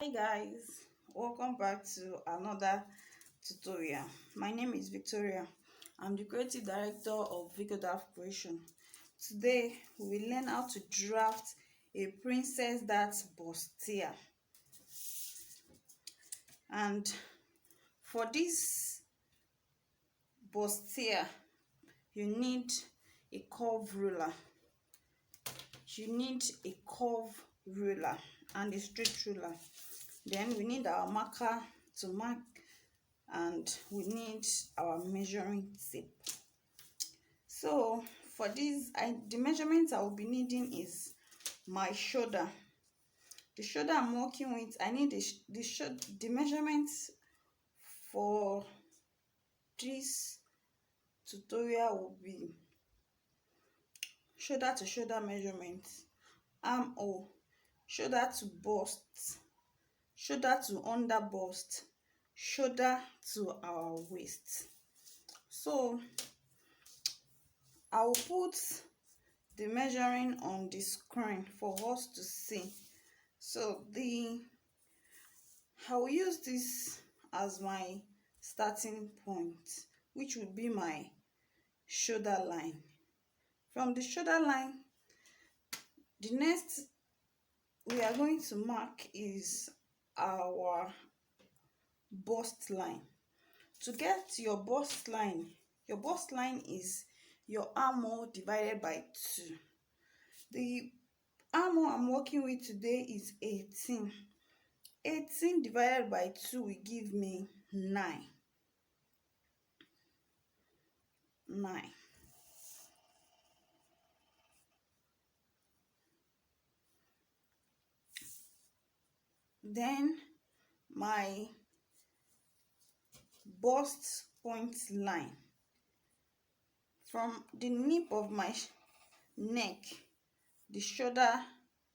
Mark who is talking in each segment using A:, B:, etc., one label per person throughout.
A: Hi guys, welcome back to another tutorial. My name is Victoria. I'm the creative director of Vicodaf creation. Today we will learn how to draft a princess that's bustier, and for this bustier you need a curve ruler. And a straight ruler. Then we need our marker to mark, and we need our measuring tape. So for this, the measurements I will be needing is my shoulder. The shoulder I'm working with, I need the measurements for this tutorial will be shoulder to shoulder measurements, armhole, shoulder to bust, shoulder to under bust, shoulder to our waist. So I'll put the measuring on the screen for us to see. So I will use this as my starting point, which will be my shoulder line. From the shoulder line, the next we are going to mark is our bust line. To get your bust line is your armhole divided by 2. The armhole I'm working with today is 18. 18 divided by 2 will give me 9. Then my bust point line, from the nape of my neck, the shoulder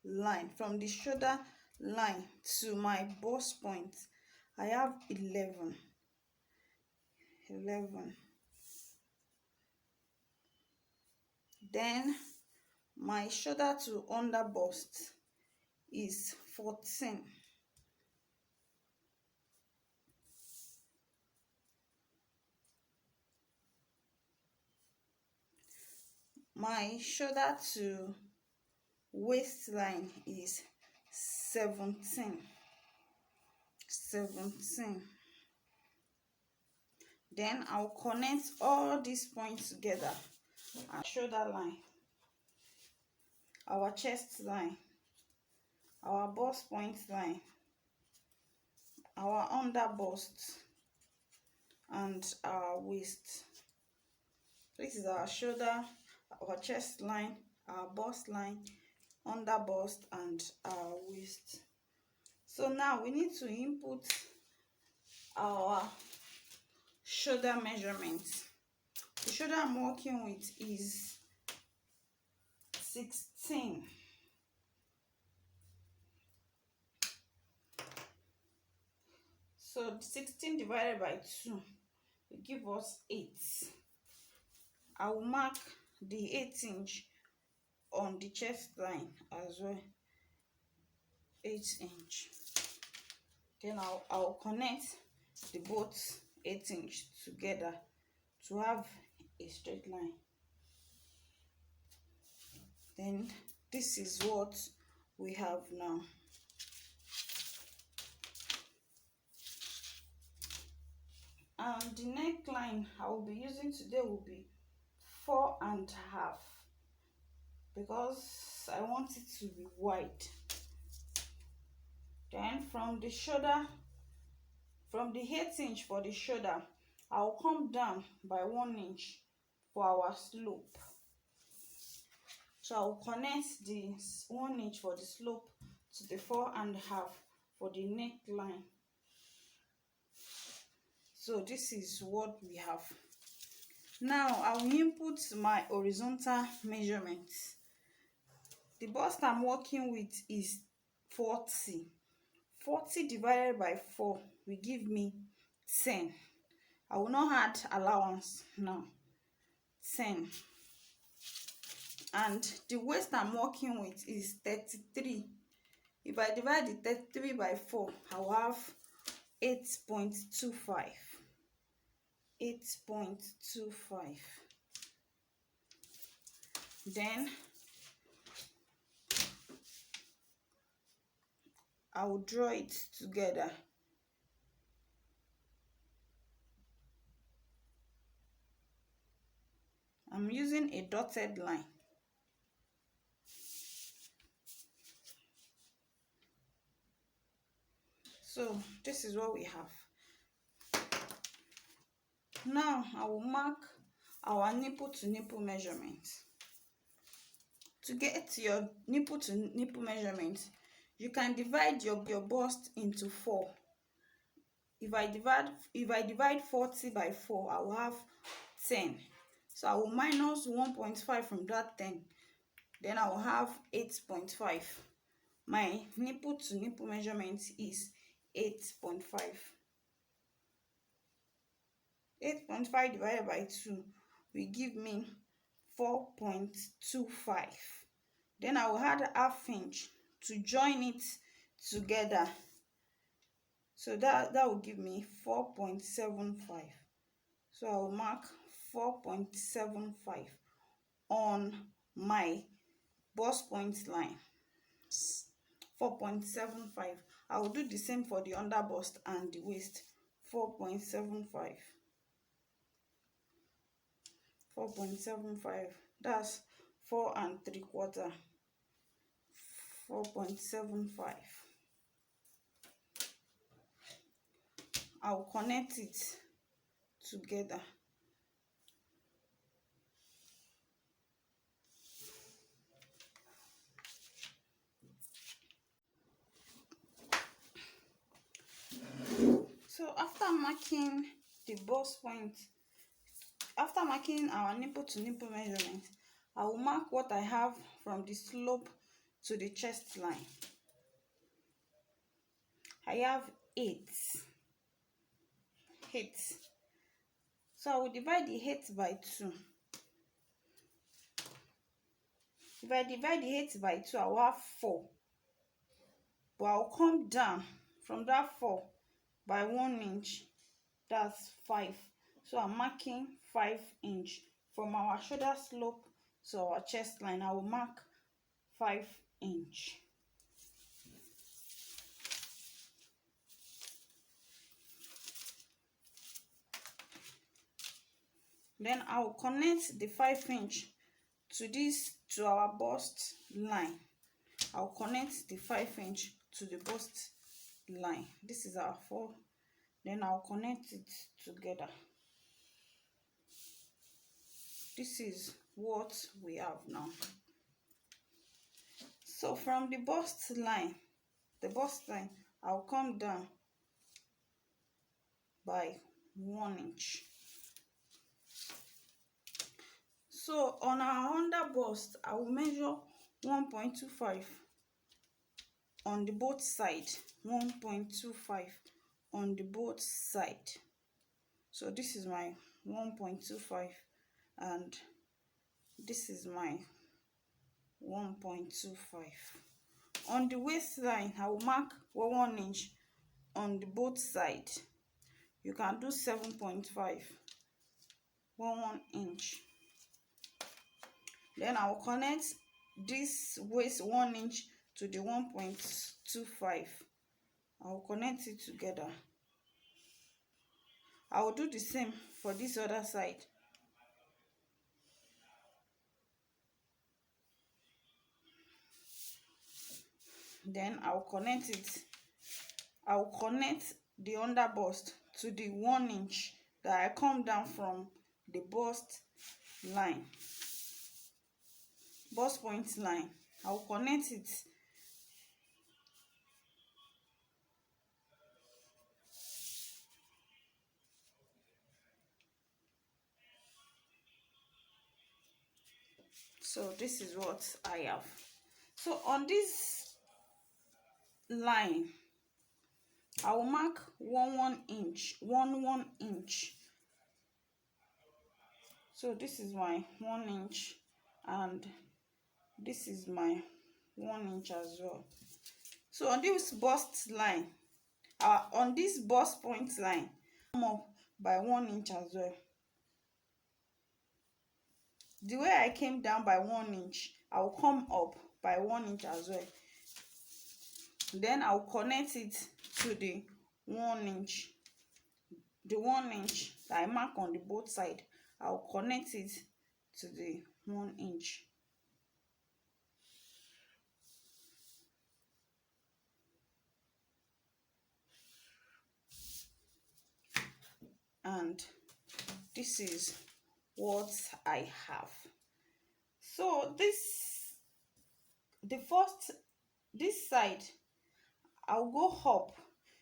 A: line, from the shoulder line to my bust point, I have 11. Then my shoulder to under bust is 14. My shoulder to waistline is 17. Then I'll connect all these points together. Our shoulder line, our chest line, our bust point line, our under bust, and our waist. This is our shoulder, our chest line, our bust line, under bust, and our waist. So now we need to input our shoulder measurements. The shoulder I'm working with is 16. So 16 divided by 2 will give us 8. I will mark the 8-inch on the chest line as well. 8-inch. Then I'll connect the both 8-inch together to have a straight line. Then this is what we have now. And the neckline I will be using today will be 4.5, because I want it to be wide. Then from the shoulder, from the 8-inch for the shoulder, I'll come down by 1 inch for our slope. So I'll connect the 1 inch for the slope to the 4.5 for the neckline. So this is what we have. Now I will input my horizontal measurements. The bust I'm working with is 40. 40 divided by 4 will give me 10. I will not add allowance now. 10. And the waist I'm working with is 33. If I divide the 33 by 4, I will have 8.25. 8.25. Then I will draw it together. I'm using a dotted line. So this is what we have. Now I will mark our nipple to nipple measurement. To get your nipple to nipple measurement, you can divide your bust into 4. If I divide 40 by 4, I will have 10. So I will minus 1.5 from that 10. Then I will have 8.5. My nipple to nipple measurement is 8.5. 8.5 divided by 2 will give me 4.25. Then I will add a half inch to join it together. So that will give me 4.75. So I will mark 4.75 on my bust point line. 4.75. I will do the same for the under bust and the waist. 4.75. 4.75. That's 4 3/4. 4.75. I'll connect it together. So after marking the bust point, after marking our nipple to nipple measurement, I will mark what I have from the slope to the chest line. I have 8. So I will divide the 8 by 2. If I divide the 8 by 2, I will have 4. But I will come down from that 4 by 1 inch. That's 5. So I'm marking 5 inch from our shoulder slope to our chest line. I will mark 5 inch. Then I will connect the 5 inch to our bust line. I'll connect the 5 inch to the bust line. This is our 4. Then I'll connect it together. This is what we have now. So from the bust line, I'll come down by 1 inch. So on our under bust, I will measure 1.25 on the both side. 1.25 on the both side. So this is my 1.25 and this is my 1.25. On the waistline, I will mark 1 inch on the both sides. You can do 7.5. 1 inch. Then I will connect this waist 1 inch to the 1.25. I will connect it together. I will do the same for this other side. Then I will connect it. I will connect the under bust to the 1 inch that I come down from the bust line. Bust point line. I will connect it. So this is what I have. So on this line, I will mark 1 inch. So this is my 1 inch and this is my 1 inch as well. So on this bust line, on this bust point line, come up by 1 inch as well. The way I came down by 1 inch, I'll come up by 1 inch as well. Then I'll connect it to the 1 inch. The 1 inch that I mark on the both side, I'll connect it to the 1 inch. And this is what I have. So this side, I'll go up.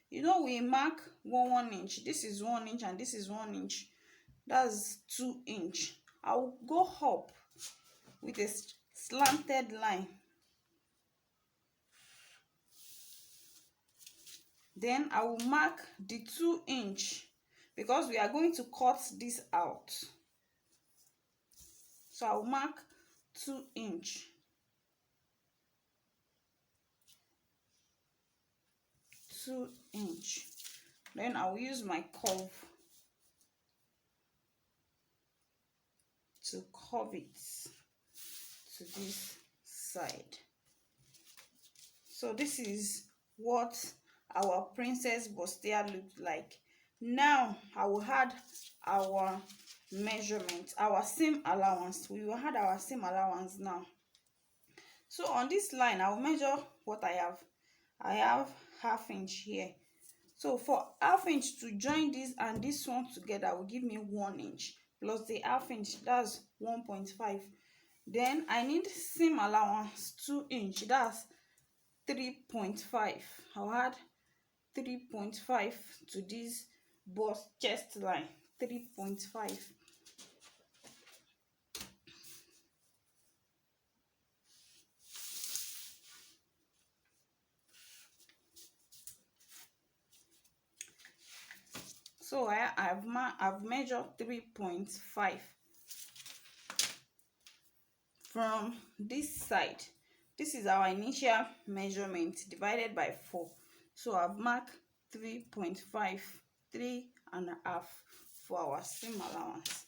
A: You know, we mark 1 inch. This is 1 inch and this is 1 inch. That's 2 inch. I'll go up with a slanted line. Then I will mark the 2 inch because we are going to cut this out. So I'll mark 2 inch. 2 inch. Then I'll use my curve to curve it to this side. So this is what our princess bustier looked like. Now I will add our measurement, our seam allowance. We will add our seam allowance now. So on this line, I will measure what I have. I have ½ inch here. So for ½ inch to join this and this one together will give me 1 inch plus the ½ inch, that's 1.5. Then I need seam allowance 2 inch, that's 3.5. I'll add 3.5 to this bust chest line. 3.5. So I've measured 3.5 from this side. This is our initial measurement divided by 4. So I've marked 3.5, 3.5 for our seam allowance.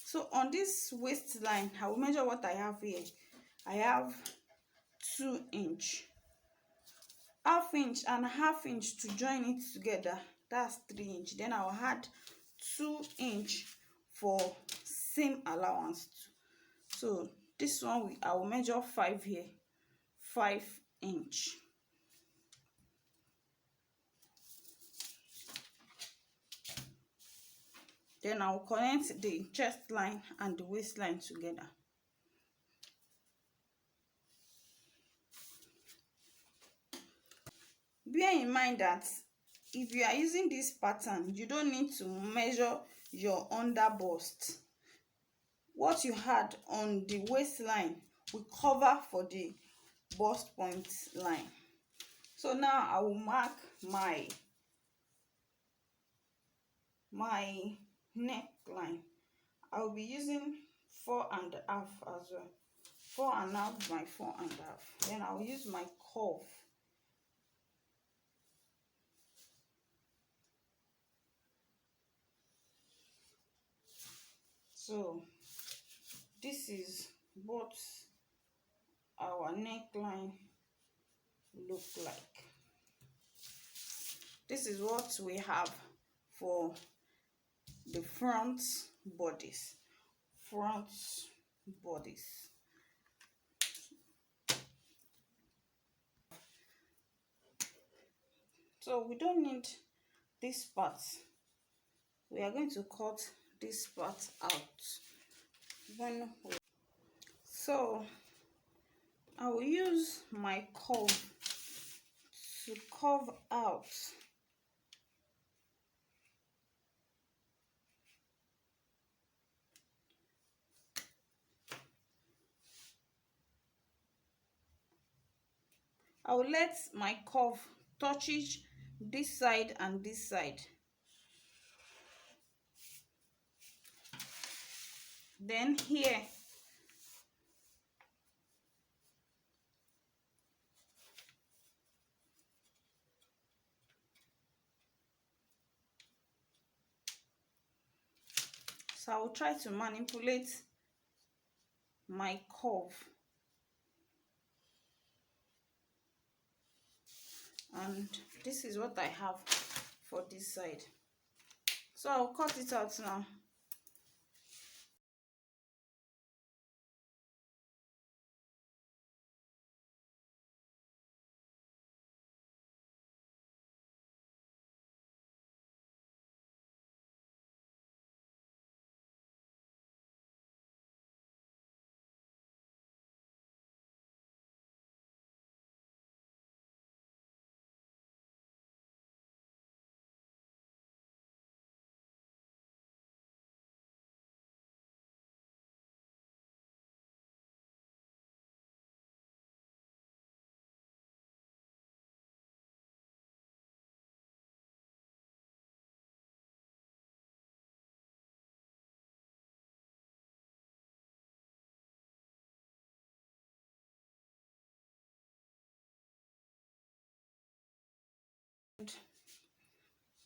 A: So on this waistline, I will measure what I have here. I have 2 inch, ½ inch and ½ inch to join it together. That's 3 inch. Then I'll add 2 inch for seam allowance. So this one I will measure 5 here, 5 inch. Then I'll connect the chest line and the waistline together. Bear in mind that if you are using this pattern, you don't need to measure your under bust. What you had on the waistline will cover for the bust point line. So now I will mark my neckline. I will be using 4.5 as well. 4.5 by 4.5. Then I will use my curve. So this is what our neckline look like. This is what we have for the front bodies. So we don't need this part. We are going to cut this part out. So I will use my curve to curve out I will let my curve touch this side and this side. Then here So I will try to manipulate my curve, and this is what I have for this side. So I'll cut it out now.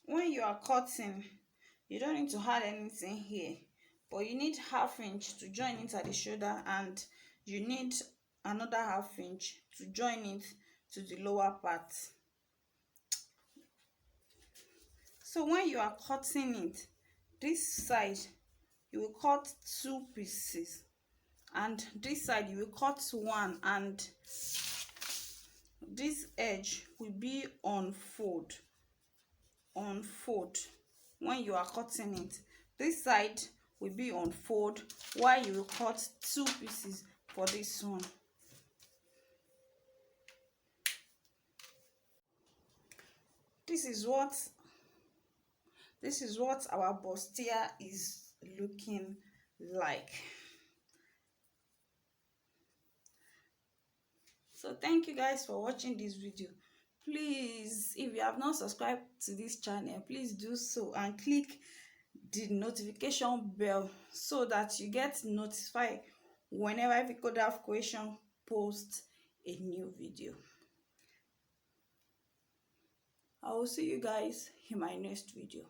A: When you are cutting, you don't need to add anything here, but you need ½ inch to join it at the shoulder, and you need another ½ inch to join it to the lower part. So when you are cutting it, this side you will cut 2 pieces, and this side you will cut 1, and this edge will be on fold when you are cutting it. This side will be on fold while you will cut 2 pieces for this one. This is what our bustier is looking like. So thank you guys for watching this video. Please, if you have not subscribed to this channel, please do so and click the notification bell so that you get notified whenever Vicodaf Creation posts a new video. I will see you guys in my next video.